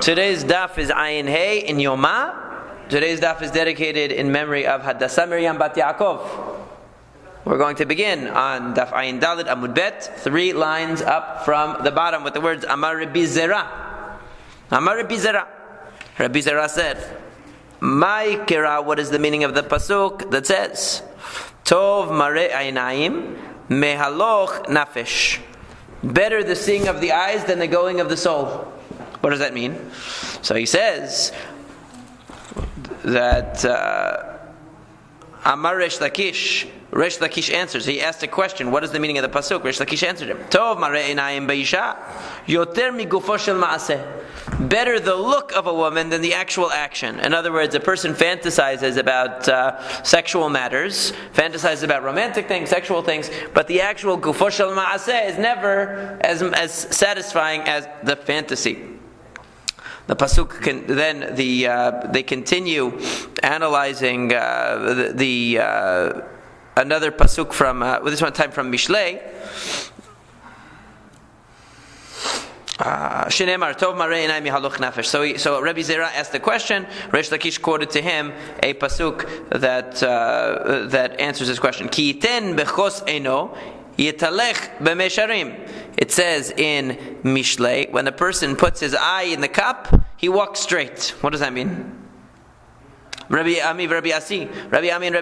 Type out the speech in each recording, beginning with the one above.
Today's daf is Ayin Hey in Yoma. Today's daf is dedicated in memory of Hadassah Miriam Bat Yaakov. We're going to begin on Daf Ayin Dalet Amud Bet, 3 lines up from the bottom with the words Amar Rabbi Zera. Amar Rabbi Zera. Rabbi Zera said, Mai Kira, what is the meaning of the pasuk that says, Tov Mare Einayim Mehaloch Nafesh. Better the seeing of the eyes than the going of the soul. What does that mean? So he says that Amar Resh Lakish. Resh Lakish answers. He asked a question. What is the meaning of the pasuk? Resh Lakish answered him. Tov marei einayim beisha yoter migufo shel maaseh. Better the look of a woman than the actual action. In other words, a person fantasizes about sexual matters, fantasizes about romantic things, sexual things, but the actual gufo shel maaseh is never as satisfying as the fantasy. The pasuk they continue analyzing another pasuk from this one time from Mishlei. Shenemar Tov Marei Einayim Mehaloch Nafesh. So Rabbi Zera asked the question. Resh Lakish quoted to him a pasuk that answers his question. Ki yiten bechos eino yitalech b'mesharim. It says in Mishlei, when a person puts his eye in the cup, he walks straight. What does that mean? Rabbi Ami and Rabbi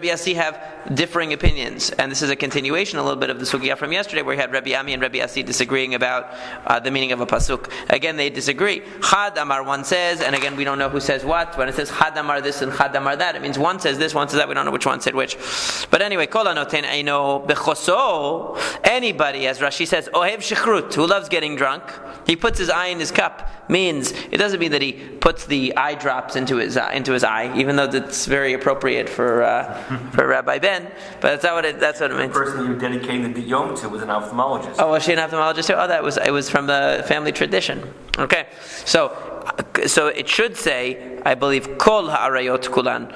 Asi have differing opinions, and this is a continuation a little bit of the sugya from yesterday, where we had Rabbi Ami and Rabbi Asi disagreeing about the meaning of a pasuk. Again, they disagree. Chad Amar, one says, and again we don't know who says what. When it says Chad Amar this and Chad Amar that, it means one says this, one says that. We don't know which one said which. But anyway, Kol Anoten Eino Bechoso. Anybody, as Rashi says, Ohev Shechrut, who loves getting drunk, he puts his eye in his cup. Means it doesn't mean that he puts the eye drops into his eye, even though it's very appropriate for Rabbi Ben, but that's what it means. The person you dedicated the Yom to was an ophthalmologist. Oh, was she an ophthalmologist too? Oh, it was from the family tradition. Okay, so it should say, I believe, Kol ha'arayot kulan.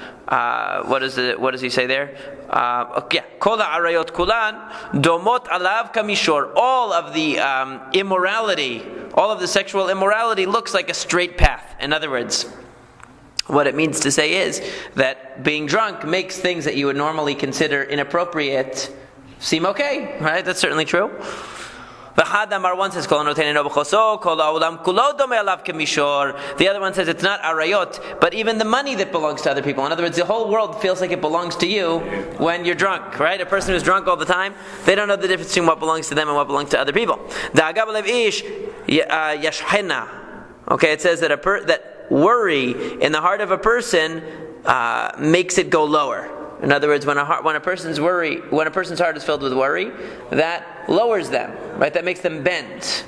What does he say there? Kol ha'arayot kulan domot alav kamishor. All of the immorality, all of the sexual immorality looks like a straight path. In other words, what it means to say is that being drunk makes things that you would normally consider inappropriate seem okay, right? That's certainly true. The other one says it's not arayot, but even the money that belongs to other people. In other words, the whole world feels like it belongs to you when you're drunk, right? A person who's drunk all the time, they don't know the difference between what belongs to them and what belongs to other people. Okay, it says that worry in the heart of a person makes it go lower. In other words, when a person's heart is filled with worry, that lowers them, right? That makes them bend.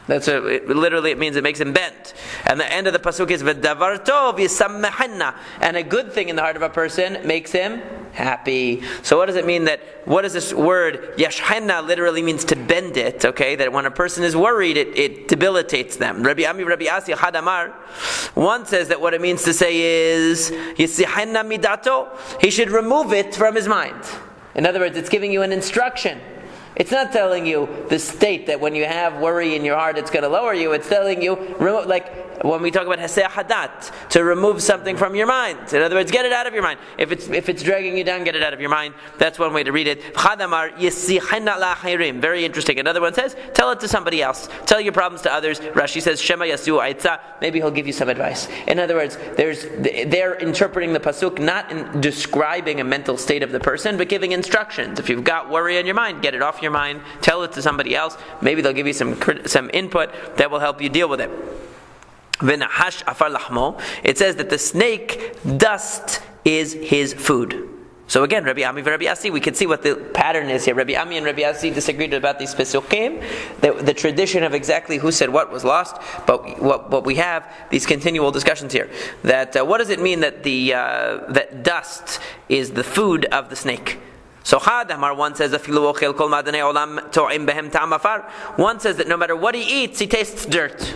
It means it makes him bend. And the end of the pasuk is v'davar tov yisammehanna, and a good thing in the heart of a person makes him happy. So what does it mean what does this word yashhanna literally means to bend it? Okay, that when a person is worried, it debilitates them. Rabbi Ami, Rabbi Asi, Hadamar, one says that what it means to say is yisihanna midato. He should remove it from his mind. In other words, it's giving you an instruction. It's not telling you the state that when you have worry in your heart, it's going to lower you. It's telling you, like when we talk about heseh hadat, to remove something from your mind. In other words, get it out of your mind. If it's dragging you down, get it out of your mind. That's one way to read it. Very interesting. Another one says, tell it to somebody else. Tell your problems to others. Rashi says, Shema yasu aitza. Maybe he'll give you some advice. In other words, they're interpreting the pasuk not in describing a mental state of the person, but giving instructions. If you've got worry on your mind, get it off your mind. Tell it to somebody else. Maybe they'll give you some input that will help you deal with it. It says that the snake dust is his food. So again, Rabbi Ami and Rabbi Asi, we can see what the pattern is here. Rabbi Ami and Rabbi Asi disagreed about these pesukim. The tradition of exactly who said what was lost, but what we have, these continual discussions here. That what does it mean that that dust is the food of the snake? So one says one says that no matter what he eats, he tastes dirt.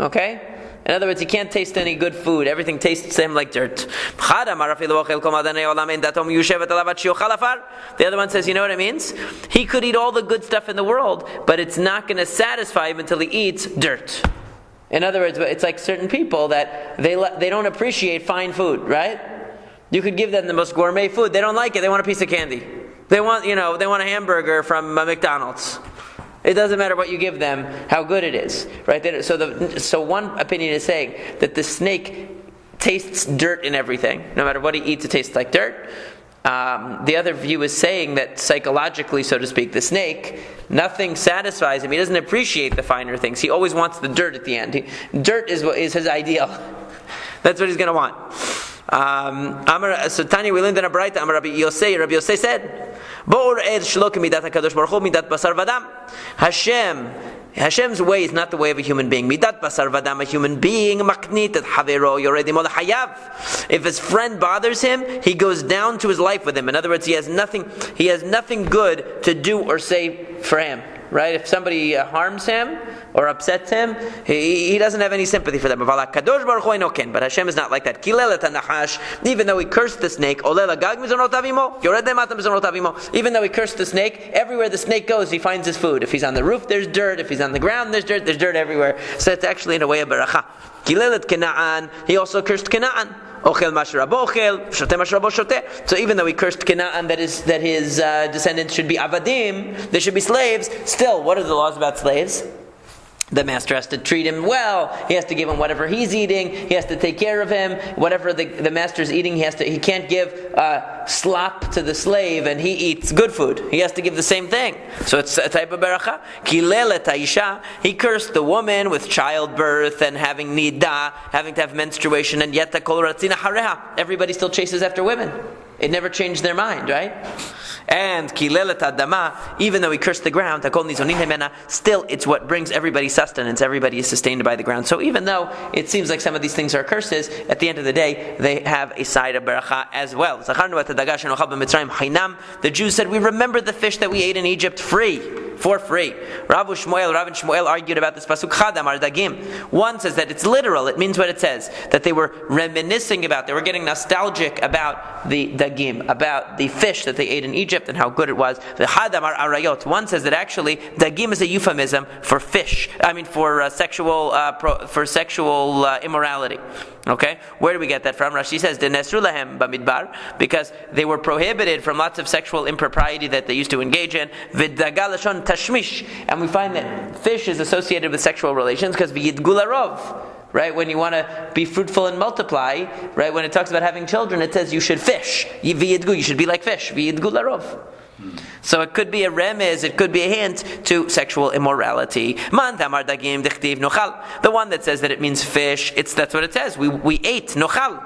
Okay? In other words, he can't taste any good food. Everything tastes the same like dirt. The other one says, you know what it means? He could eat all the good stuff in the world, but it's not going to satisfy him until he eats dirt. In other words, it's like certain people that they don't appreciate fine food, right? You could give them the most gourmet food. They don't like it. They want a piece of candy. They want a hamburger from McDonald's. It doesn't matter what you give them, how good it is, right? So one opinion is saying that the snake tastes dirt in everything. No matter what he eats, it tastes like dirt. The other view is saying that psychologically, so to speak, the snake, nothing satisfies him. He doesn't appreciate the finer things. He always wants the dirt at the end. Dirt is his ideal. That's what he's going to want. So Tanya, we learned in a Braita, Amar Rabbi Yosei said, Hashem's way is not the way of a human being. Midat basar vadam, a human being, maknit et havero yoredim hayav. If his friend bothers him, he goes down to his life with him. In other words, he has nothing good to do or say for him. Right? If somebody harms him or upsets him, he doesn't have any sympathy for them. But Hashem is not like that. Even though he cursed the snake, even though he cursed the snake, everywhere the snake goes, he finds his food. If he's on the roof, there's dirt. If he's on the ground, there's dirt everywhere. So it's actually in a way of beracha. He also cursed Canaan. So even though he cursed Canaan that his descendants should be avadim, they should be slaves, still, what are the laws about slaves? The master has to treat him well. He has to give him whatever he's eating. He has to take care of him. Whatever the master's eating, he can't give slop to the slave and he eats good food. He has to give the same thing. So it's a type of beracha. Kilelet Aisha, he cursed the woman with childbirth and having nidah, having to have menstruation, and yet everybody still chases after women. It never changed their mind, right? And kilelet adama, even though he cursed the ground, still it's what brings everybody sustenance. Everybody is sustained by the ground. So even though it seems like some of these things are curses, at the end of the day, they have a side of beracha as well. The Jews said, we remember the fish that we ate in Egypt for free. Rav and Shmuel argued about this pasuk chadam dagim. One says that it's literal. It means what it says, that they were reminiscing about, they were getting nostalgic about the dagim, about the fish that they ate in Egypt and how good it was. The hadamar arayot. One says that actually dagim is a euphemism for fish. For sexual immorality. Okay, where do we get that from? Rashi says denesru lahem bamidbar, because they were prohibited from lots of sexual impropriety that they used to engage in. V'dagalashon tashmish, and we find that fish is associated with sexual relations because v'yidgularov. Right, when you want to be fruitful and multiply, right, when it talks about having children, it says you should fish. You should be like fish. V'yidgu larov. So it could be a remez, it could be a hint to sexual immorality. The one that says that it means fish, that's what it says. We ate nochal.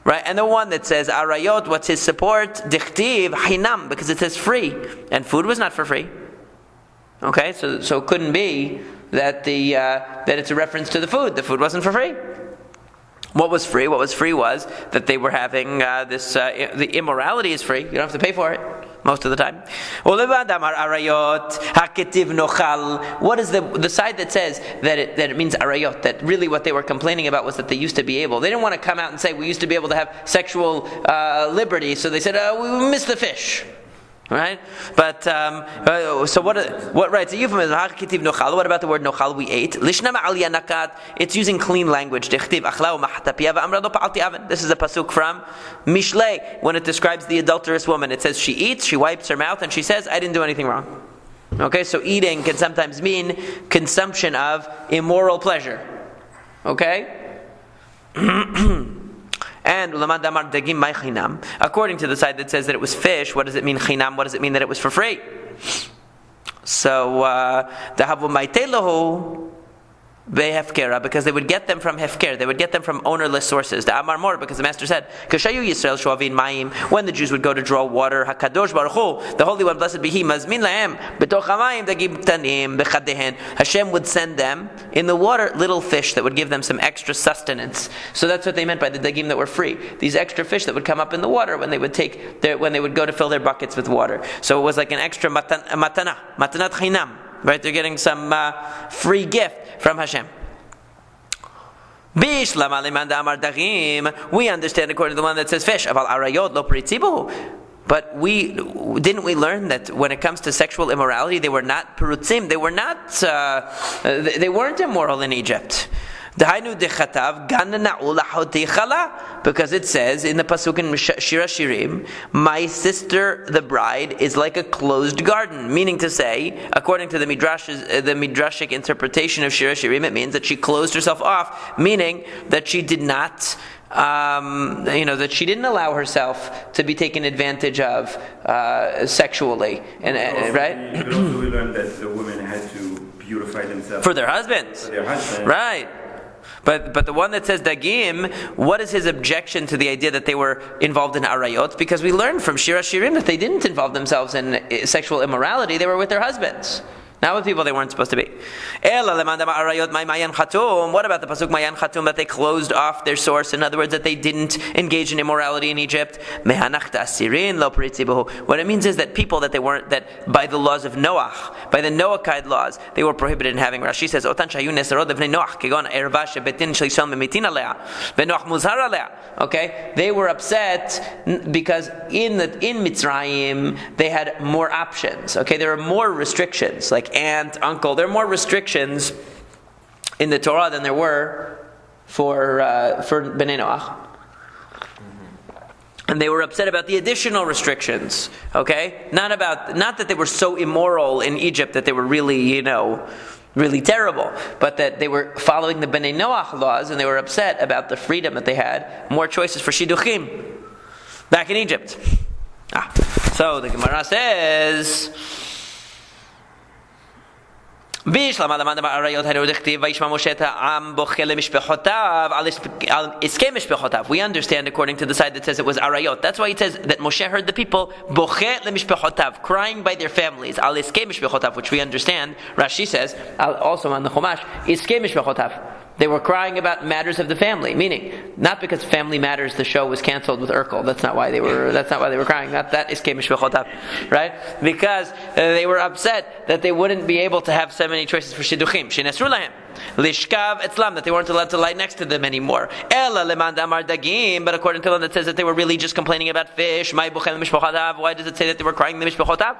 Right, and the one that says arayot, what's his support? Dichtiv hinam, because it says free, and food was not for free. Okay, so it couldn't be that that it's a reference to the food. The food wasn't for free. What was free? What was free was that they were having this. The immorality is free. You don't have to pay for it most of the time. What is the side that says that it means arayot? That really what they were complaining about was that they used to be able. They didn't want to come out and say we used to be able to have sexual liberty. So they said we missed the fish. Right? But, so what, right, it's a euphemism. What about the word nochal, we ate? It's using clean language. This is a pasuk from Mishlei, when it describes the adulterous woman. It says she eats, she wipes her mouth, and she says, I didn't do anything wrong. Okay, so eating can sometimes mean consumption of immoral pleasure. Okay? And according to the side that says that it was fish, what does it mean chinam? What does it mean that it was for free? So the havu behefkera, because they would get them from hefker, they would get them from ownerless sources. The amar mor, because the master said, Kashayu Yisrael shuavin mayim, when the Jews would go to draw water, Hakadosh Baruch Hu, the Holy One, blessed be He, mazmin lahem betoch hamayim dagim ktanim bechadehen. Hashem would send them in the water little fish that would give them some extra sustenance. So that's what they meant by the dagim that were free. These extra fish that would come up in the water when they would go to fill their buckets with water. So it was like an extra matanat chinam. Right, they're getting some free gift from Hashem. We understand according to the one that says fish. but didn't we learn that when it comes to sexual immorality, they were not perutzim, they weren't immoral in Egypt. Because it says in the pasuk in Shir Shirim, my sister, the bride, is like a closed garden. Meaning to say, according to the midrashic interpretation of Shir Shirim, it means that she closed herself off, meaning that she did not, that she didn't allow herself to be taken advantage of sexually, and right. We learned that the women had to beautify themselves for their husbands. Right. But the one that says dagim, what is his objection to the idea that they were involved in arayot? Because we learned from Shir Shirim that they didn't involve themselves in sexual immorality, they were with their husbands. Not with people they weren't supposed to be. What about the pasuk Mayan Chatum, that they closed off their source? In other words, that they didn't engage in immorality in Egypt. What it means is that people that by the laws of Noach, by the Noachide laws, they were prohibited in having. Rashi says, okay, they were upset because in Mitzrayim they had more options. Okay, there were more restrictions, like aunt, uncle. There are more restrictions in the Torah than there were for Bnei Noach. And they were upset about the additional restrictions. Okay, not that they were so immoral in Egypt that they were really, really terrible, but that they were following the Bnei Noach laws, and they were upset about the freedom that they had, more choices for shidduchim back in Egypt. So the Gemara says, according to the side that says it was arayot. That's why it says that Moshe heard the people crying by their families, which we understand. Rashi says also on the Chumash, they were crying about matters of the family, meaning not because Family Matters, the show, was canceled with Urkel. That's not why they were crying. That is iskei mishpechotav, right? Because they were upset that they wouldn't be able to have so many choices for shidduchim. Shenesru lahem lishkav etzlam, that they weren't allowed to lie next to them anymore. Ela leman damar dagim, but according to them that says that they were really just complaining about fish. Mai buchem mishpechotav. Why does it say that they were crying the mishpechotav?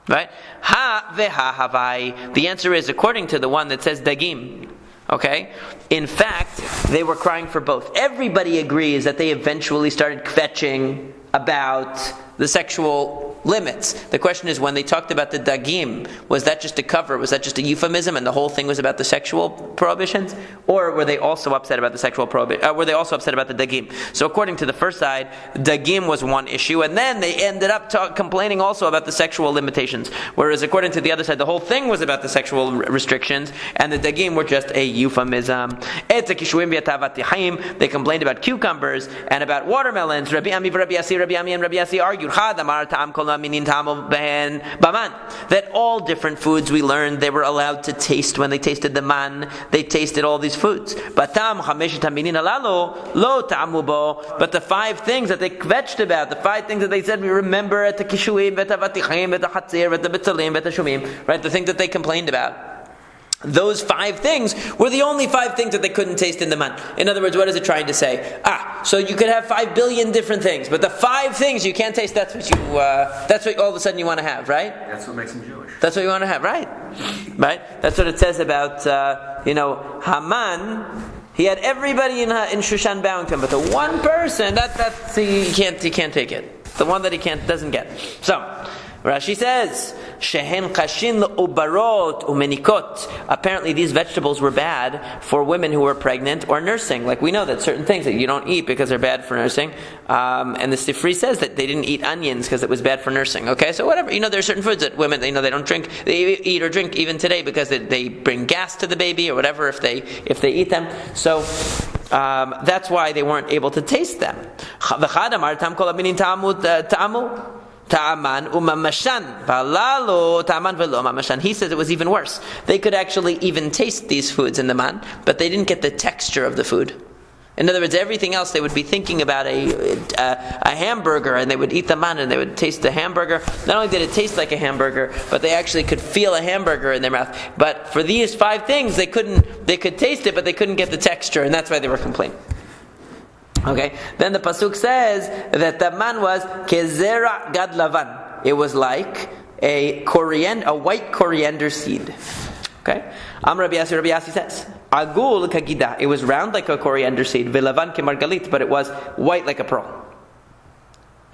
Right? Ha veha havai. The answer is according to the one that says dagim. Okay? In fact, they were crying for both. Everybody agrees that they eventually started kvetching about the sexual limits. The question is, when they talked about the dagim, was that just a cover? Was that just a euphemism, and the whole thing was about the sexual prohibitions? Or were they also upset about the sexual were they also upset about the dagim? So according to the first side, dagim was one issue, and then they ended up complaining also about the sexual limitations. Whereas according to the other side, the whole thing was about the sexual restrictions, and the dagim were just a euphemism. They complained about cucumbers and about watermelons. Rabbi Ami and Rabbi Yassi argued that all different foods, we learned, they were allowed to taste. When they tasted the man, they tasted all these foods. But the 5 things that they kvetched about, the 5 things that they said, we remember at the kishuim, at the vatichim, at the chatzir, at the betzalim, at the shumim, right? The thing that they complained about. Those 5 things were the only 5 things that they couldn't taste in the man. In other words, what is it trying to say? So you could have 5 billion different things, but the 5 things you can't taste, that's what all of a sudden you want to have, right? That's what makes them Jewish. That's what you want to have, right? Right? That's what it says about, Haman. He had everybody in Shushan bowing to him, but the one person, he can't take it. The one that he doesn't get. So, Rashi says, Shehen kashin ubarot umenikot. Apparently these vegetables were bad for women who were pregnant or nursing. Like we know that certain things that you don't eat because they're bad for nursing. And the Sifri says that they didn't eat onions because it was bad for nursing. Okay, so whatever. There are certain foods that women, they don't drink. They eat or drink even today because they bring gas to the baby or whatever if they eat them. So that's why they weren't able to taste them. Ta'aman umamashan. He says it was even worse. They could actually even taste these foods in the man, but they didn't get the texture of the food. In other words, everything else they would be thinking about a hamburger, and they would eat the man and they would taste the hamburger. Not only did it taste like a hamburger, but they actually could feel a hamburger in their mouth. But for these 5 things, they could taste it, but they couldn't get the texture, and that's why they were complaining. Okay. Then the pasuk says that the man was kezera gad lavan. It was like a white coriander seed. Okay. Rabbi Yassi says, agul kagida. It was round like a coriander seed. Velavan kemargalit, but it was white like a pearl.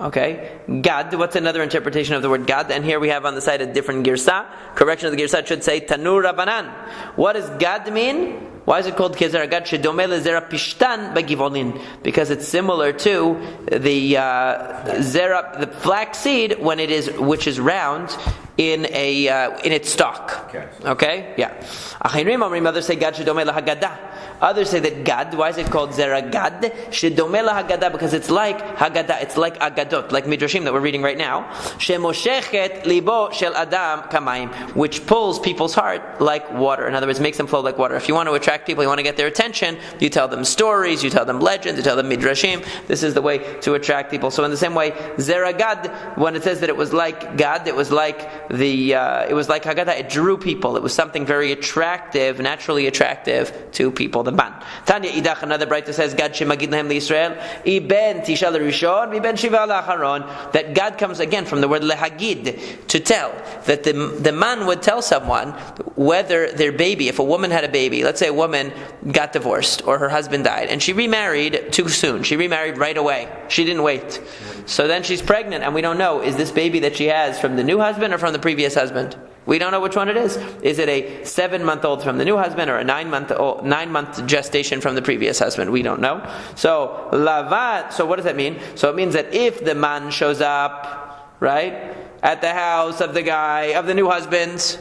Okay. Gad. What's another interpretation of the word gad? And here we have on the side a different girsa. Correction of the girsa should say tanur rabanan. What does gad mean? Why is it called kezera gad? Shedomeh lezera pishtan begivolin, because it's similar to the zera, the flax seed, which is round in its stalk. Okay, yeah. Others say gad shedomeh lahagada. Others say that gad. Why is it called zera gad? Shedomeh lahagada, because it's like haggadah. It's like agadot, like midrashim that we're reading right now. Shemoshechet libo shel adam kamayim, which pulls people's heart like water. In other words, makes them flow like water. If you want to attract people, you want to get their attention, you tell them stories, you tell them legends, you tell them midrashim. This is the way to attract people. So in the same way, zera gad, when it says that it was like gad, it was like haggadah. It drew people. It was something very attractive, naturally attractive to people. The ban. Tanya idach, another brighter says gad shemagid lahem liYisrael iben tisha l'rishon iben shiva l'acharon. That God comes again from the word lehagid, to tell. That the man would tell someone whether their baby, if a woman had a baby, let's say a woman got divorced or her husband died and she remarried too soon. She remarried right away. She didn't wait. So then she's pregnant and we don't know, is this baby that she has from the new husband or from the previous husband? We don't know which one it is. Is it a 7-month-old from the new husband or a 9-month gestation from the previous husband? We don't know. So lavat. So what does that mean? So it means that if the man shows up, right, at the house of the guy, of the new husband,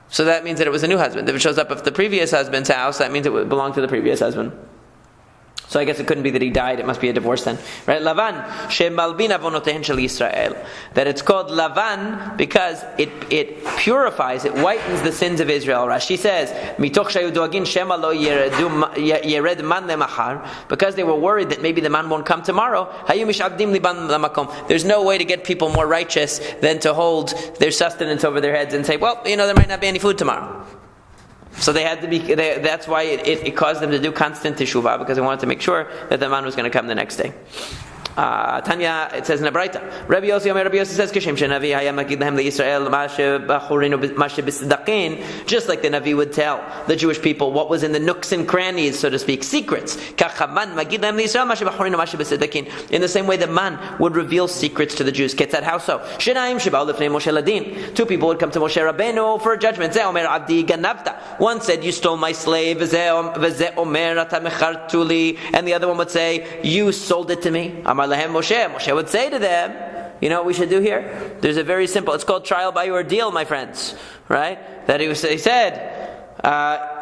so that means that it was a new husband. If it shows up at the previous husband's house, that means it would belong to the previous husband. So I guess it couldn't be that he died, it must be a divorce then. Right? Lavan, shemalbin avonotehen shel Yisrael. That it's called Lavan because it purifies, it whitens the sins of Israel. Rashi says, mitoch shayu doagin shema lo yered man lemachar, because they were worried that maybe the man won't come tomorrow. Hayu mishabdim liban lamakom. There's no way to get people more righteous than to hold their sustenance over their heads and say, well, there might not be any food tomorrow. So they had to be. That's why it caused them to do constant teshuvah, because they wanted to make sure that the man was going to come the next day. Tanya, it says in a Braita, Rabbi Yossi says, Kishem shenavi haya magid lahem leYisrael mashe b'sdakin, just like the Navi would tell the Jewish people what was in the nooks and crannies, so to speak, secrets. Kachaman magid lahem leYisrael mashe b'chorinu mashe b'sdakin. In the same way, the man would reveal secrets to the Jews. Ketzad, how so? Shenayim sheba'u lefnei Moshe ladin. 2 people would come to Moshe Rabbeinu for a judgment. Zeh omer abdi ganavta. One said, you stole my slave. V'zeh omer ata mechartu li. And the other one would say, you sold it to me. Moshe would say to them, you know what we should do here? There's a very simple, it's called trial by ordeal, my friends. Right? That he said,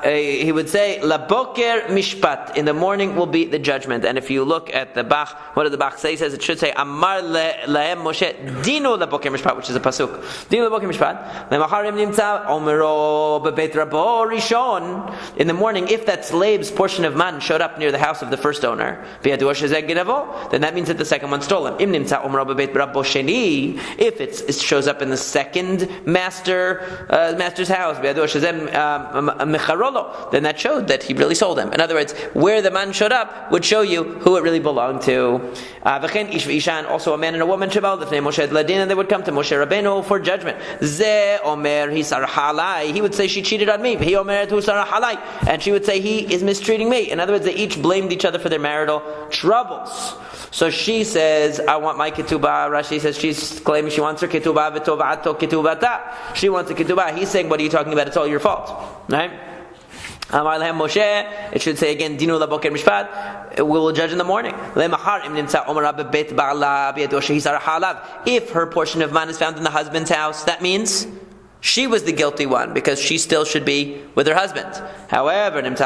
he would say, La boker mishpat. In the morning will be the judgment. And if you look at the Bach, what did the Bach say? He says it should say, Amar lahem Moshe, Dino la boker mishpat, which is a pasuk. Dino la boker mishpat. Lemacharim nimtza, Omero bebeit rabo rishon. In the morning, if that slave's portion of man showed up near the house of the first owner, then that means that the second one stole him. Im nimtza omero bebeit rabo sheni. If it shows up in the second master's house, then that showed that he really sold him. In other words, where the man showed up would show you who it really belonged to. Also a man and a woman, and they would come to Moshe Rabbeinu for judgment. He would say, she cheated on me. And she would say, he is mistreating me. In other words, they each blamed each other for their marital troubles. So she says, I want my ketubah. Rashi says she's claiming she wants her ketubah. She wants a ketubah. He's saying, what are you talking about? It's all your fault. Right? Amar lehem Moshe, it should say again, Dinu la boker mishpat, we will judge in the morning. If her portion of man is found in the husband's house, that means she was the guilty one, because she still should be with her husband. However, if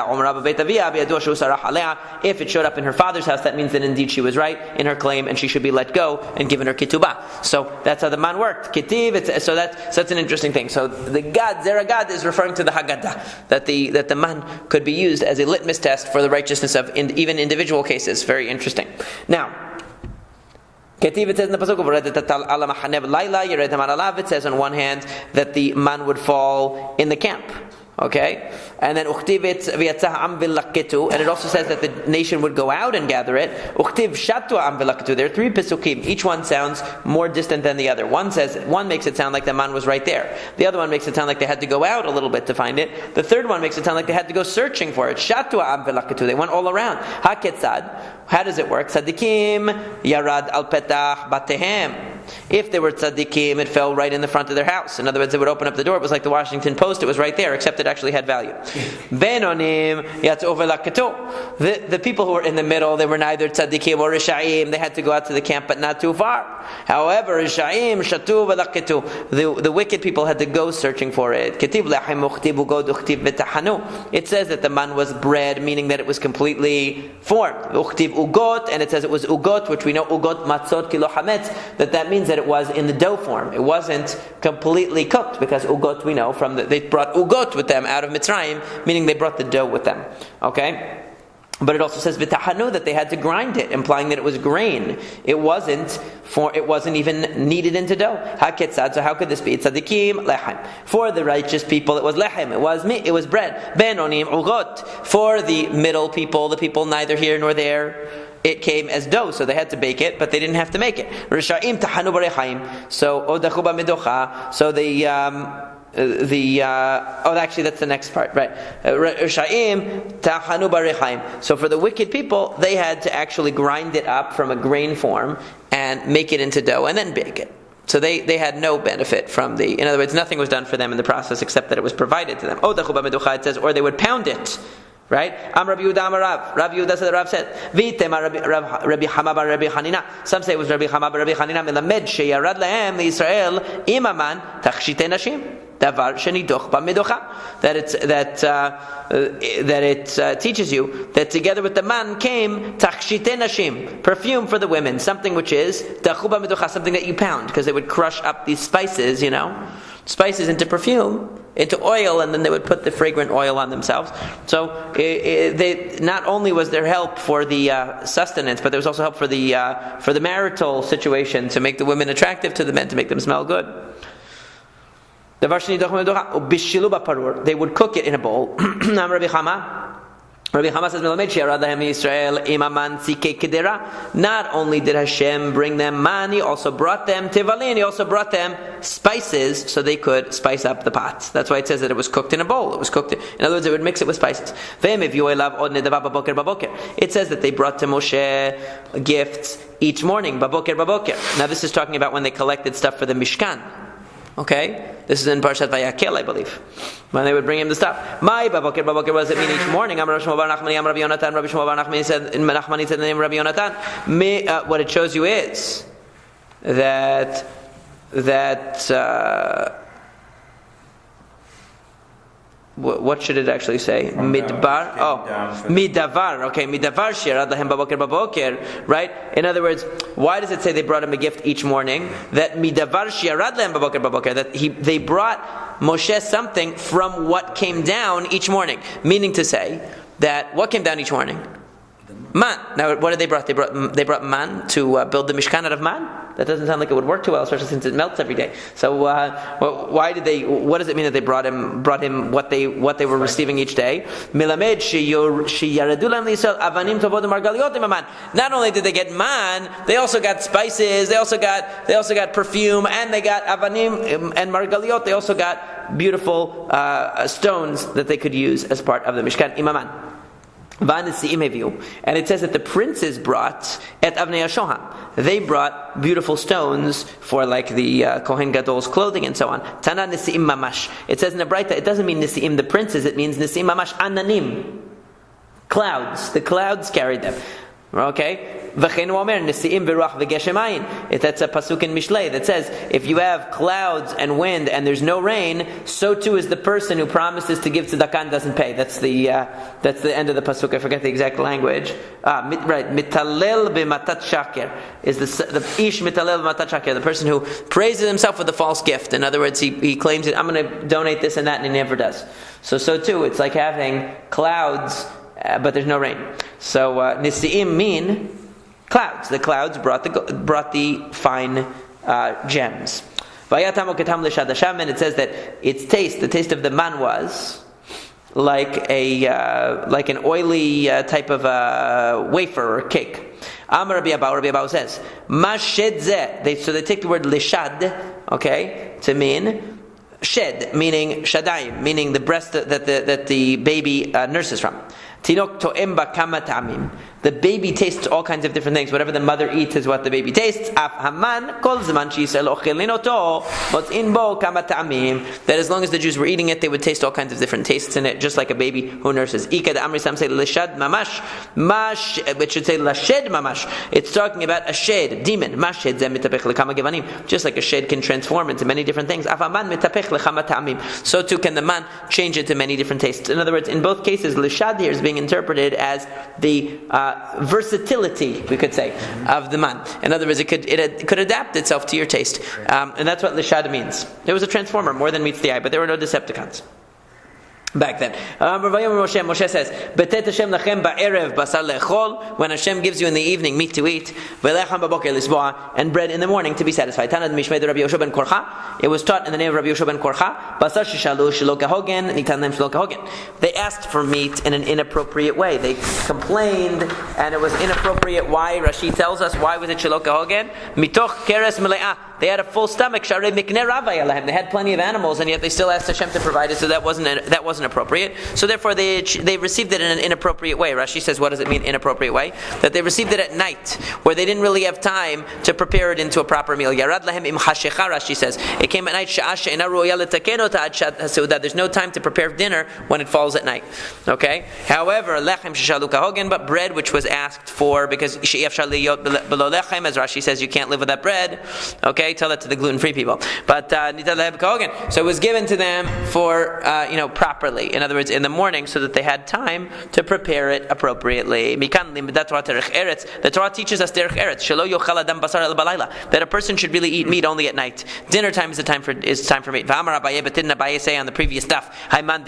it showed up in her father's house, that means that indeed she was right in her claim, and she should be let go and given her ketubah. So that's how the man worked. So that's an interesting thing. So the gad, zera gad, is referring to the haggadah, that the man could be used as a litmus test for the righteousness of even individual cases. Very interesting. Now, Ketiv, it says in the pasuk, it says on one hand that the man would fall in the camp. Okay? And then Uchtivit v'yatzah am v'lakitu, and it also says that the nation would go out and gather it. Uchtiv shatu am v'lakitu. There are 3 Pesukim. Each one sounds more distant than the other. One makes it sound like the man was right there. The other one makes it sound like they had to go out a little bit to find it. The third one makes it sound like they had to go searching for it. Shatu am v'lakitu. They went all around. Haketzad. How does it work? Tzadikim yarad al petach batehem. If they were tzaddikim, it fell right in the front of their house. In other words, they would open up the door. It was like the Washington Post. It was right there, except it actually had value. Benonim yatzov v'laketu. The people who were in the middle, they were neither tzaddikim or rishayim. They had to go out to the camp, but not too far. However, rishayim shatu v'laketu. The wicked people had to go searching for it. Ketib lechem uchtiv ugod uchtiv v'tahanu. It says that the man was bread, meaning that it was completely formed. Uchtiv ugot, and it says it was ugot, which we know ugot matzot kilo hametz. That means that it was in the dough form. It wasn't completely cooked, because ugot, we know from they brought ugot with them out of Mitzrayim, meaning they brought the dough with them. Okay? But it also says v'tahanu, that they had to grind it, implying that it was grain. It wasn't even kneaded into dough. Haketzad, so how could this be? Tzadikim lechem. For the righteous people, it was lechem. It was meat. It was bread. Benonim ugot. For the middle people, the people neither here nor there, it came as dough, so they had to bake it, but they didn't have to make it. Rishayim tahanu barechaim. So odachu b'medocha. So actually that's the next part, right? Rishayim tahanu barechaim. So for the wicked people, they had to actually grind it up from a grain form and make it into dough and then bake it. So they had no benefit from in other words, nothing was done for them in the process except that it was provided to them. Odachu b'medocha, it says, or they would pound it. Right? Rabbi Yehuda said, the Rav said, Vitema Rabbi Hama bar Rabbi Hanina. Some say it was Rabbi Hama bar Rabbi Hanina. Melamed sheyarad lahem Yisrael imaman tachshite nashim. Davar shenidoch b'medocha. That it teaches you that together with the man came tachshite nashim, perfume for the women, something which is dachu b'medocha, something that you pound, because they would crush up these spices, spices into perfume, into oil, and then they would put the fragrant oil on themselves. So they not only was there help for the sustenance, but there was also help for the marital situation, to make the women attractive to the men, to make them smell good. They would cook it in a bowl. Rabbi Chama says, not only did Hashem bring them man, He also brought them tevalin, He also brought them spices, so they could spice up the pots. That's why it says that it was cooked in a bowl. It was cooked in other words, it would mix it with spices. It says that they brought to Moshe gifts each morning. Now this is talking about when they collected stuff for the Mishkan. Okay? This is in Parshat Vayakel, I believe. When they would bring him the stuff. My baboker, what does it mean each morning? Amar Shmuel bar Nachmani, Amar Rabbi Yonatan, Rabbi Shmuel bar Nachmani said, in Nachmani said the name of Rabbi Yonatan. What it shows you is that what should it actually say? Midbar? Midavar. Okay, Midavar shirad lahem baboker, right? In other words, why does it say they brought him a gift each morning? That Midavar shirad lahem baboker, that they brought Moshe something from what came down each morning. Meaning to say that what came down each morning? Man. Now, what did they brought? They brought man to build the Mishkan out of man. That doesn't sound like it would work too well, especially since it melts every day. So, why did they? What does it mean that they brought him what they were receiving each day? Milamed avanim tovod margaliot imaman. Not only did they get man, they also got spices. They also got perfume, and they got avanim and margaliot. They also got beautiful stones that they could use as part of the Mishkan imaman. And it says that the princes brought at Avnei HaShoham. They brought beautiful stones for like the Kohen Gadol's clothing and so on. Tana Nisi'im Mamash. It says in the Braita, it doesn't mean Nisi'im the princes, it means Nisi'im Mamash Ananim. Clouds. The clouds carried them. Okay? That's a pasuk in Mishlei that says, if you have clouds and wind and there's no rain, so too is the person who promises to give tzedakah and doesn't pay. That's the end of the pasuk. I forget the exact language. Right, mitalel b'matat shaker is the ish mitalel b'matat shaker, the person who praises himself with a false gift. In other words, he claims that I'm going to donate this and that, and he never does. So too, it's like having clouds, but there's no rain. So nisi'im mean clouds. The clouds brought the fine gems. And it says that the taste of the man was like an oily type of wafer or cake. Amar Rabbi Abba says, "Mashed zeh." So they take the word lishad, okay, to mean shed, meaning shadayim, meaning the breast that the baby nurses from. Tinok to'em ba kama ta'amim. The baby tastes all kinds of different things. Whatever the mother eats is what the baby tastes. Af haman kol zman she'yisrael ochelin oto motz'in bo kama ta'amim. That as long as the Jews were eating it, they would taste all kinds of different tastes in it, just like a baby who nurses. Ika the Amri Sam say lishad mamash, mash, which should say lashed mamash. It's talking about a shed, demon. Mashed zeh mitapech lekama gevanim. Just like a shed can transform into many different things. Af haman mitapech lekama ta'amim. So too can the man change into many different tastes. In other words, in both cases, lishad here is being interpreted as the versatility, we could say, of the man. In other words, it could adapt itself to your taste, and that's what lishad means. It was a transformer more than meets the eye, but there were no Decepticons back then. Moshe says, "Betet Hashem lachem ba'erev basar le'echol." When Hashem gives you in the evening meat to eat, ve'lechem b'boker lisboa, and bread in the morning to be satisfied. Tanad mishmei Rabbi Yoshua ben Korcha. It was taught in the name of Rabbi Yoshua ben Korcha. Basar shishalu shelo kahogen, nitan lem shelo kahogen. They asked for meat in an inappropriate way. They complained, and it was inappropriate. Why? Rashi tells us why was it shelo kahogen? Mitoch keres mele'ah. They had a full stomach. They had plenty of animals, and yet they still asked Hashem to provide it. So that wasn't appropriate. So therefore, they received it in an inappropriate way. Rashi says, what does it mean, inappropriate way? That they received it at night, where they didn't really have time to prepare it into a proper meal. Yarad lahem im hashecha. Rashi says it came at night. There's no time to prepare dinner when it falls at night. Okay. However, lechem sheshalu kahogen, but bread which was asked for because she'efshar liyot below lechem, as Rashi says, you can't live without bread. Okay. Tell that to the gluten-free people. But so it was given to them for properly. In other words, in the morning, so that they had time to prepare it appropriately. The Torah teaches us derech eretz that a person should really eat meat only at night. Dinner time is time for meat. But didn't Abaye say on the previous stuff? Didn't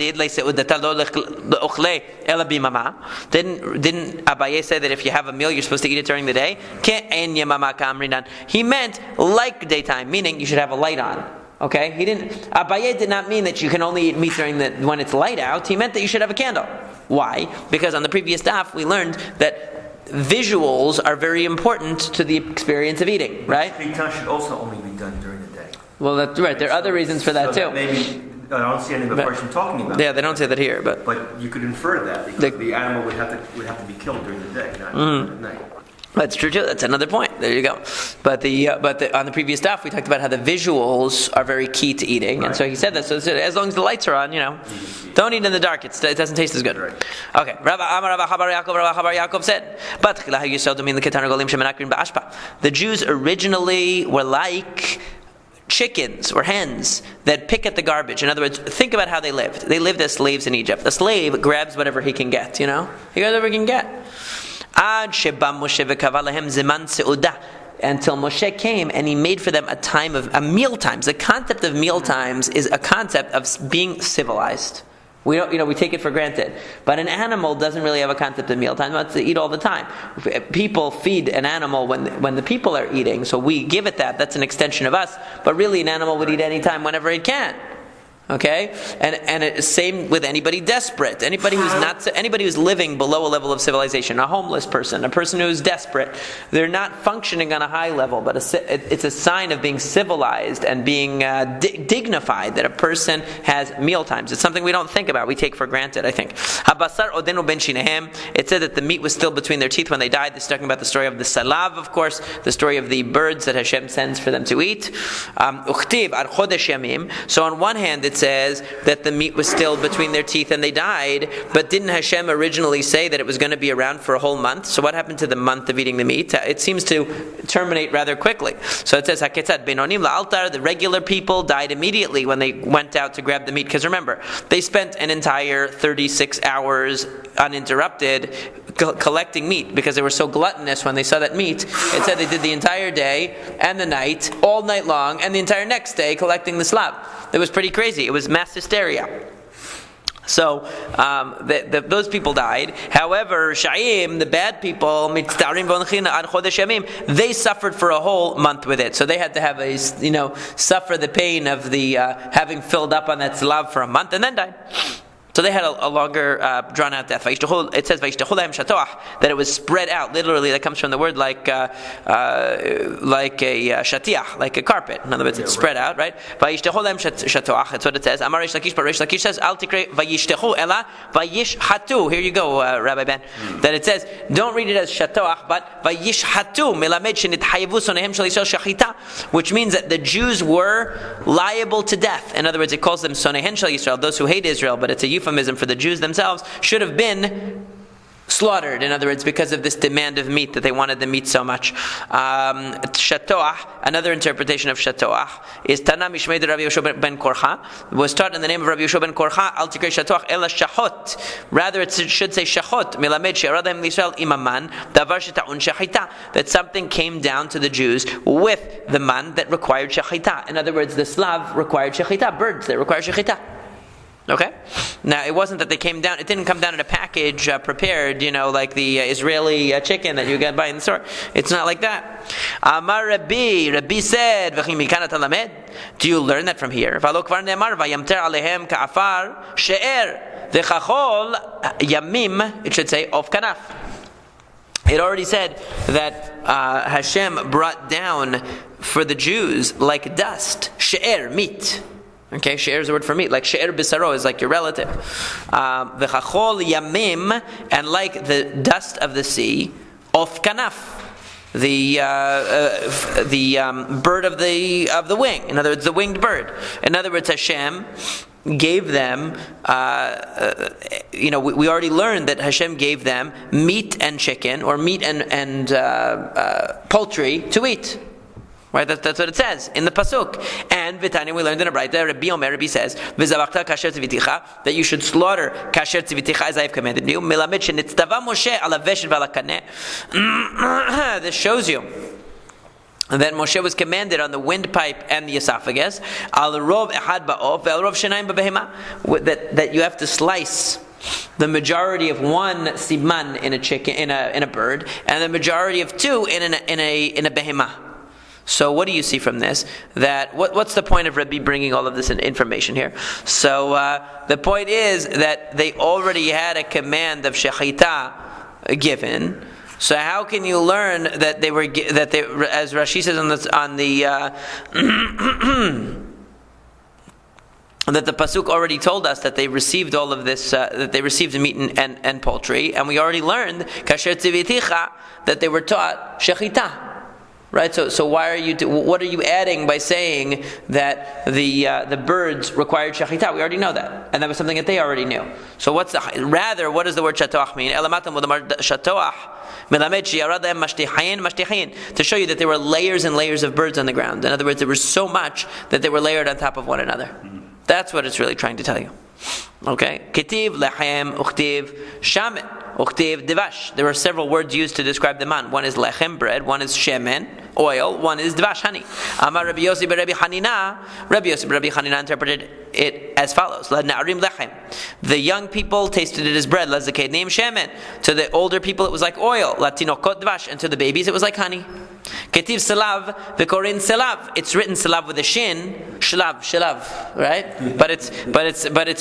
Abaye say that if you have a meal, you're supposed to eat it during the day? He meant like daytime, meaning you should have a light on. Okay, Abaye did not mean that you can only eat meat when it's light out. He meant that you should have a candle. Why? Because on the previous daf we learned that visuals are very important to the experience of eating. Right? Shechita should also only be done during the day. Well, that's right. There are other reasons for that too. Maybe I don't see any of the person talking about. Yeah, they don't say that here, but you could infer that because the animal would have to be killed during the day, not at night. That's true too. That's another point. There you go. But on the previous stuff, we talked about how the visuals are very key to eating, and so he said that. So as long as the lights are on, don't eat in the dark. It doesn't taste as good. Right. Okay. Rabbi Yaakov said, the Jews originally were like chickens or hens that pick at the garbage. In other words, think about how they lived. They lived as slaves in Egypt. The slave grabs whatever he can get. He grabs whatever he can get. Until Moshe came and he made for them a time of meal times. The concept of meal times is a concept of being civilized. We don't, we take it for granted. But an animal doesn't really have a concept of meal time. It wants to eat all the time. People feed an animal when the people are eating, so we give it that. That's an extension of us. But really, an animal would eat any time whenever it can. Okay, and it's same with anybody desperate, anybody who's living below a level of civilization, a homeless person, a person who's desperate. They're not functioning on a high level, but it's a sign of being civilized and being dignified that a person has meal times. It's something we don't think about; we take for granted. I think. It said that the meat was still between their teeth when they died. This is talking about the story of the salav, of course, the story of the birds that Hashem sends for them to eat. So on one hand, it says that the meat was still between their teeth and they died, but didn't Hashem originally say that it was going to be around for a whole month? So what happened to the month of eating the meat? It seems to terminate rather quickly. So it says, Haketzat Benonim la'altar, the regular people died immediately when they went out to grab the meat. Because remember, they spent an entire 36 hours uninterrupted collecting meat because they were so gluttonous when they saw that meat. It said they did the entire day and the night, all night long, and the entire next day collecting the slab. It was pretty crazy. It was mass hysteria. So those people died. However, Sha'im, the bad people, they suffered for a whole month with it. So they had to have suffer the pain of the having filled up on that slav for a month and then died. So they had a longer, drawn-out death. It says that it was spread out. Literally, that comes from the word like a shatiach, like a carpet. In other words, it's spread out, right? That's what it says. Amar Reish Lakish, but Reish Lakish says, Al tikre vayishtechu ela vayishhatu. Here you go, Rabbi Ben. That it says, don't read it as shatoach, but vayishhatu melamed shenithayevu sonehem shel Yisrael shachita, which means that the Jews were liable to death. In other words, it calls them sonehen shel Yisrael, those who hate Israel, but it's a euphemism for the Jews themselves, should have been slaughtered. In other words, because of this demand of meat, that they wanted the meat so much. Shatoah, another interpretation of shatoah, is Tana Mishmei de Rabbi Yoshua ben Korcha, was taught in the name of Rabbi Yoshua ben Korcha, Al Tikrei shatoach ela shachot. Rather, it should say shachot, milamed she'aradam l'Yisrael imaman, davar sheta'un shachita, that something came down to the Jews with the man that required shachita. In other words, the Slav required shachita, birds that require shachita. Okay? Now, it wasn't that they came down, it didn't come down in a package prepared, like the Israeli chicken that you get by in the store. It's not like that. Amar Rabbi said, do you learn that from here? It should say, of kanaf. It already said that Hashem brought down for the Jews like dust, she'er, meat. Okay, she'er is the word for meat. Like she'er bisaro is like your relative. V'chachol yamim, and like the dust of the sea, of kanaf, the bird of the wing. In other words, the winged bird. In other words, Hashem gave them. We already learned that Hashem gave them meat and chicken, or meat and poultry to eat. Right, that's what it says in the pasuk. And Vitani, we learned in a Braita, Rabbi says, "V'zavachta kasher tziviticha," that you should slaughter kasher tziviticha as I have commanded you. Melamed shenitztava Moshe ala veshet v'ala kaneh. This shows you that Moshe was commanded on the windpipe and the esophagus. Al rov echad ba'of ve'al rov shenayim b'behema, that you have to slice the majority of one siman in a chicken, in a bird, and the majority of two in a behema. So what do you see from this? That what's the point of Rabbi bringing all of this information here? So the point is that they already had a command of shechita given. So how can you learn that they were as Rashi says on the that the pasuk already told us that they received all of this, that they received meat and poultry, and we already learned kasher tziviticha that they were taught shechita. Right, so why are you? What are you adding by saying that the birds required shechita? We already know that, and that was something that they already knew. So what does the word shatoach mean? To show you that there were layers and layers of birds on the ground. In other words, there was so much that they were layered on top of one another. That's what it's really trying to tell you. Okay, ketiv lechem uchtiv shamen. Uchtiv divash. There are several words used to describe the man. One is lechem, bread. One is shemen, oil. One is divash, honey. Amar Rabbi Yossi b'Rabbi Hanina. Rabbi Yossi b'Rabbi Hanina interpreted it as follows: Na'arim lechem. The young people tasted it as bread. Lazakedim shemen. To the older people, it was like oil. Latinokot divash. And to the babies, it was like honey. Ketiv selav v'korin selav. It's written selav with a shin. Shalav, right? But it's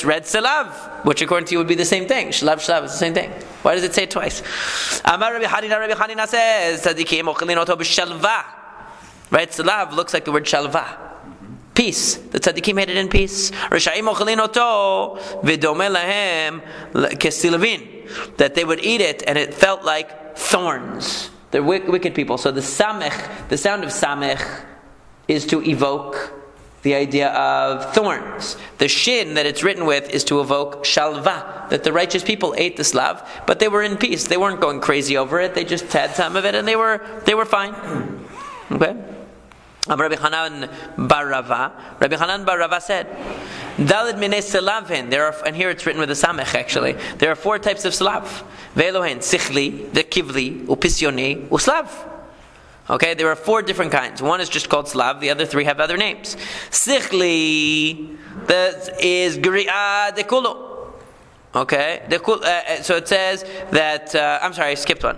read selav, which according to you would be the same thing. Shalav is the same thing. Why does it say it twice? Amar Rabbi Hanina says, Tzadikim ochelin oto b'shalva. Right? Selav looks like the word shalva. Peace. The tzaddikim made it in peace. Rishayim ochelin oto v'domeh lahem kesilvin. That they would eat it and it felt like thorns. They're wicked people. So the sound of samech is to evoke the idea of thorns. The shin that it's written with is to evoke shalva, that the righteous people ate the slav, but they were in peace. They weren't going crazy over it. They just had some of it, and they were fine. Okay. Rabbi Hanan bar Rava said, Dalid minei selavin. And here it's written with a samech actually. There are 4 types of slav. Ve'elohen sichli, ve'kivli, upisyoni, uslav. Okay, there are 4 different kinds. One is just called slav. The other 3 have other names. Sichli, that is gri'a dekulu. Okay, so it says that. I'm sorry, I skipped one.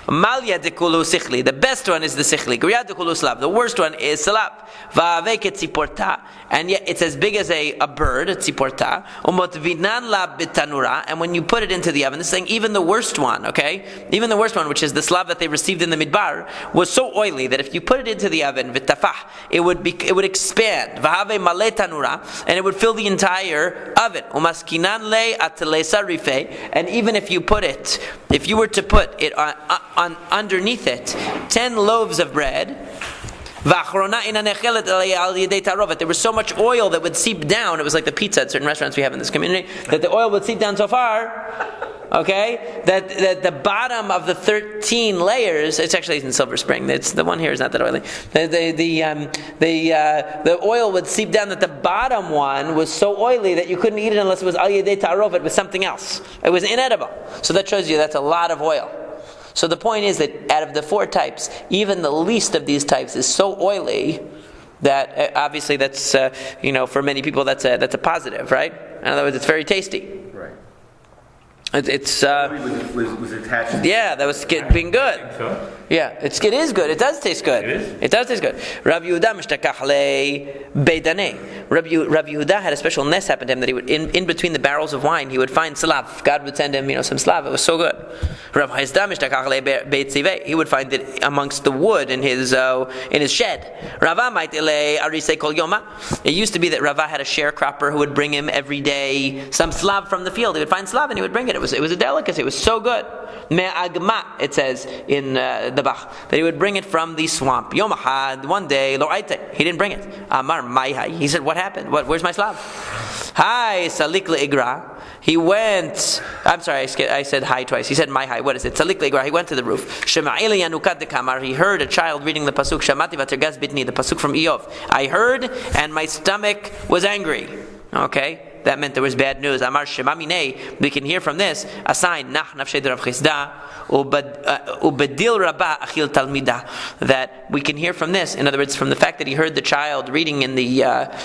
Malya dekulu sichli. The best one is the sichli. Griya dekulu slav. The worst one is slav. Va'aveke tziporta. And yet it's as big as a bird, a tziporta. Umotvinan la bitanura. And when you put it into the oven, this is saying even the worst one, okay? Even the worst one, which is the slav that they received in the midbar, was so oily that if you put it into the oven, vitafah, it would expand. V'have male tanura. And it would fill the entire oven. Umaskinan le atlesa rife. And even if you were to put it on underneath it 10 loaves of bread, there was so much oil that would seep down. It was like the pizza at certain restaurants we have in this community, that the oil would seep down so far, okay, that the bottom of the 13 layers, it's actually in Silver Spring, it's the one here is not that oily, the oil would seep down, that the bottom one was so oily that you couldn't eat it unless it was al yedei ta'arovet with something else. It was inedible. So that shows you that's a lot of oil. So the point is that out of the 4 types, even the least of these types is so oily that obviously that's for many people that's a positive, right? In other words, it's very tasty. Right. It's was attached. Yeah, that was being good. So? Yeah, it is good. It does taste good. It is? It does taste good. Rav Yehuda mishtakach beidane. Rav Yehuda had a special ness happen to him that he would in between the barrels of wine he would find slav. God would send him some slav. It was so good. Rav Chizda mishtakach beitzivei. He would find it amongst the wood in his shed. Rava might ele arise kol yoma. It used to be that Rava had a sharecropper who would bring him every day some slav from the field. He would find slav and he would bring it. It was a delicacy. It was so good. Me'agma, it says in the Bach, that he would bring it from the swamp. Yom Ahad, one day, lo aite, he didn't bring it. Amar Maihai, he said, what happened? Where's my slav? Hi, Salik le'igra. He went, I'm sorry, I said hi twice. He said Maihai, what is it? Salik le'igra, he went to the roof. Shema'ili yanukat dekamar, he heard a child reading the pasuk, Shamati v'tergaz bitni, the pasuk from Eov. I heard, and my stomach was angry. Okay? That meant there was bad news. Amar Shemamine, we can hear from this a sign. Nach nafshed Rav Chizda ubedil rabba achil talmida. That we can hear from this. In other words, from the fact that he heard the child reading in the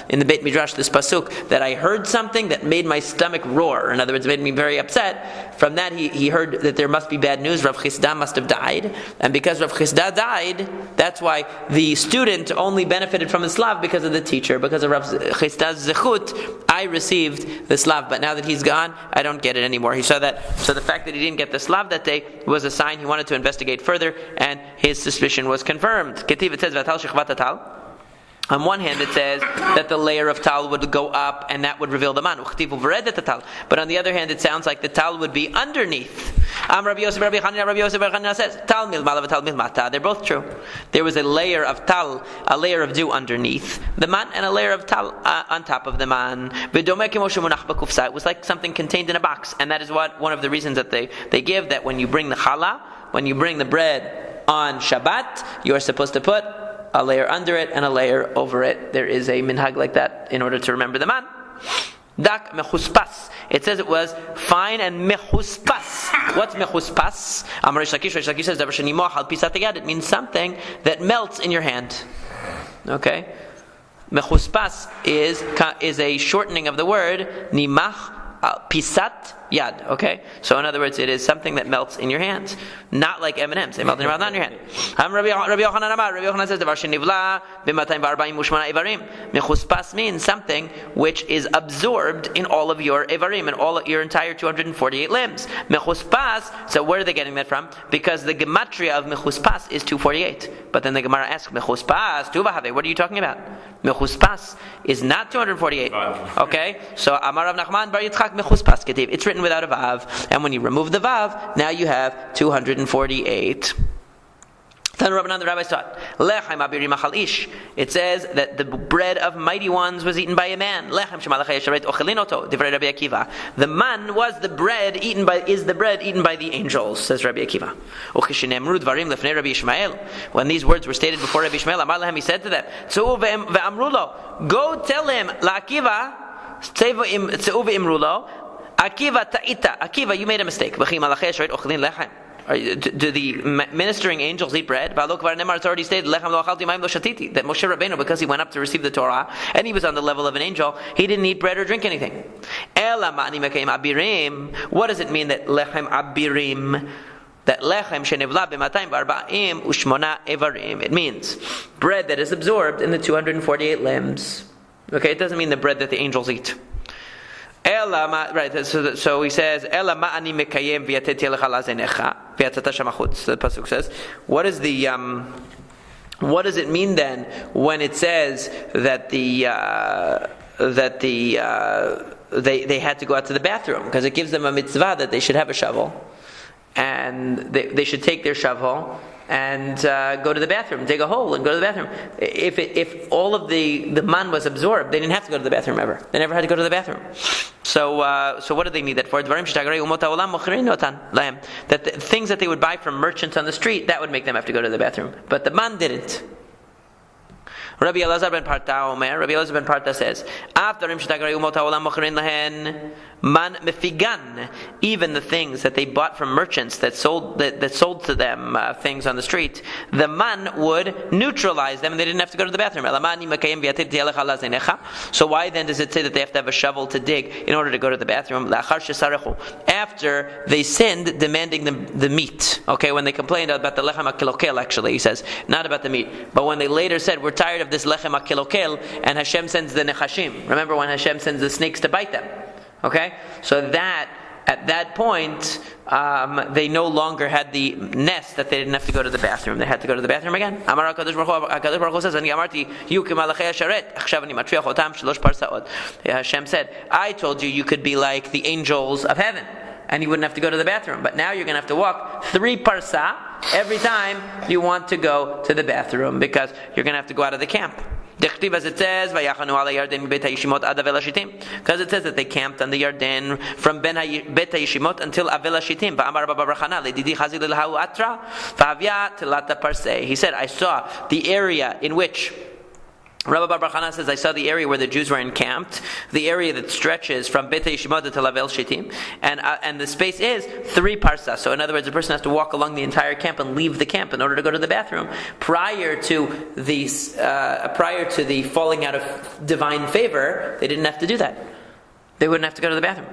Beit Midrash this pasuk, that I heard something that made my stomach roar. In other words, it made me very upset. From that, he heard that there must be bad news. Rav Chizda must have died, and because Rav Chizda died, that's why the student only benefited from the slav because of the teacher. Because of Rav Chizda's zechut, I received the slav, but now that he's gone, I don't get it anymore. He saw that, so the fact that he didn't get the slav that day was a sign he wanted to investigate further, and his suspicion was confirmed. Ketiv, it says, Vatal shechvat tal. On one hand, it says that the layer of tal would go up, and that would reveal the man. But on the other hand, it sounds like the tal would be underneath. Rabbi Yosef, Rabbi Chanina says, tal milmala v'tal milmata. They're both true. There was a layer of tal, a layer of dew underneath the man, and a layer of tal on top of the man. It was like something contained in a box, and that is one of the reasons that they give, that when you bring the challah, when you bring the bread on Shabbat, you are supposed to put a layer under it and a layer over it. There is a minhag like that in order to remember the man. Dak mechuspas. It says it was fine and mechuspas. What's mechuspas? Rish Lakish says it means something that melts in your hand. Okay? Mechuspas is a shortening of the word nimach pisat yad. Okay, so in other words, it is something that melts in your hands, not like M&Ms. They melt in your mouth, not in your hand. Rabbi Yochanan says davar shenivla b-248 ivarim. Mechuspas means something which is absorbed in all of your ivarim, in all of your entire 248 limbs. Mechuspas. So where are they getting that from? Because the gematria of mechuspas is 248. But then the Gemara asks, mechuspas tuvahave. What are you talking about? Mechuspas is not 248. Okay, so Amar Rav Nachman bar Yitzchak mechuspas ketiv. It's written without a vav, and when you remove the vav, now you have 248. Then Rabbanan, the rabbis taught, Lechem abirim achal ish. It says that the bread of mighty ones was eaten by a man. Lechem shemalachei yesharet ochelin oto. Divrei Rabbi Akiva. The man was the bread eaten by the angels, says Rabbi Akiva. Uchishinemru dvarim lefnei Rabbi Yishmael. When these words were stated before Rabbi Yishmael, Amar lehem, he said to them, Tzeu ve'amru lo. Go tell him, la'Akiva, tzeu ve'imru lo, Akiva ta'ita. Akiva, you made a mistake. Do the ministering angels eat bread? It's already stated that Moshe Rabbeinu, because he went up to receive the Torah and he was on the level of an angel, he didn't eat bread or drink anything. What does it mean that lechem abirim? that lechem shenivla b-240 u'shmona evarim. It means bread that is absorbed in the 248 limbs. Okay, it doesn't mean the bread that the angels eat. Right, so he says, Ela ma'ani mekayem v'yateti lecha lazenecha v'yatzata shamachutz. The pasuk says, what does it mean then when it says that they had to go out to the bathroom? Because it gives them a mitzvah that they should have a shovel, and they should take their shovel and go to the bathroom, dig a hole and go to the bathroom. If all of the man was absorbed, they didn't have to go to the bathroom ever. They never had to go to the bathroom. So what do they need that for? That the things that they would buy from merchants on the street, that would make them have to go to the bathroom. But the man didn't. Rabbi Elazar ben Parta says, man mefigan, even the things that they bought from merchants that sold to them things on the street, the man would neutralize them and they didn't have to go to the bathroom. So why then does it say that they have to have a shovel to dig in order to go to the bathroom? After they sinned, demanding the meat. Okay, when they complained about the lechem hakilokel, actually, he says, not about the meat, but when they later said, we're tired of this lechem hakilokel, and Hashem sends the nechashim. Remember when Hashem sends the snakes to bite them? Okay, so that at that point they no longer had the nest that they didn't have to go to the bathroom. They had to go to the bathroom again. Amar HaKadosh Baruch Hu says, Hashem said, I told you could be like the angels of heaven, and you wouldn't have to go to the bathroom. But now you're going to have to walk 3 parsa every time you want to go to the bathroom, because you're going to have to go out of the camp. As it says, because it says that they camped on the Yarden from Bet HaYishimot until Avel HaShitim. He said, I saw the area in which Rabbi Bar Chana says, I saw the area where the Jews were encamped, the area that stretches from Bet HaYishimot to Avel Shittim, and the space is 3 parsas. So in other words, a person has to walk along the entire camp and leave the camp in order to go to the bathroom. Prior to the falling out of divine favor, they didn't have to do that. They wouldn't have to go to the bathroom.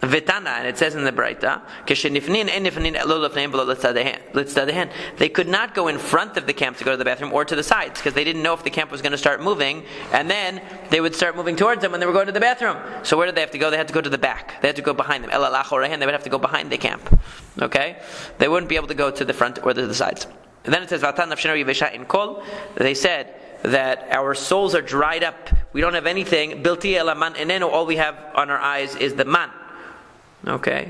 Vetana, and it says in the Braita, they could not go in front of the camp to go to the bathroom or to the sides, because they didn't know if the camp was going to start moving, and then they would start moving towards them when they were going to the bathroom. So where did they have to go? They had to go to the back. They had to go behind them. They would have to go behind the camp. Okay? They wouldn't be able to go to the front or to the sides. And then it says, they said that our souls are dried up. We don't have anything. All we have on our eyes is the man. Okay,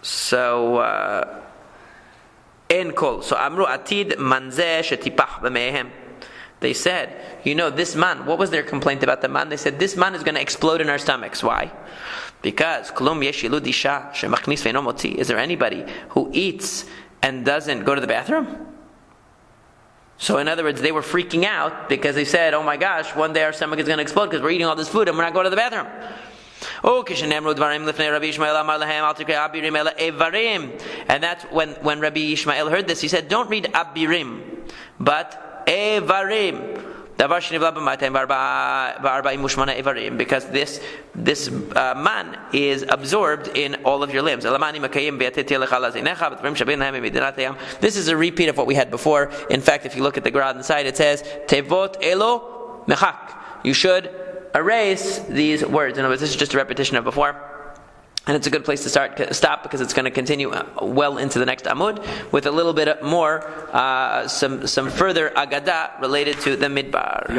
so So amru atid manzeh shetipach b'meihem. They said, this man. What was their complaint about the man? They said, this man is going to explode in our stomachs. Why? Because klum yesh yilud isha shemachnis ve'eno motzi. Is there anybody who eats and doesn't go to the bathroom? So in other words, they were freaking out because they said, oh my gosh, one day our stomach is going to explode because we're eating all this food and we're not going to the bathroom. And that's when Rabbi Ishmael heard this, he said, don't read abirim, but evarim. Because this man is absorbed in all of your limbs. This is a repeat of what we had before. In fact, if you look at the Gemara inside, it says, Tevot elo mechak. You should erase these words. In other words, this is just a repetition of before. And it's a good place to stop because it's going to continue well into the next Amud with a little bit more, some further Agadah related to the Midbar.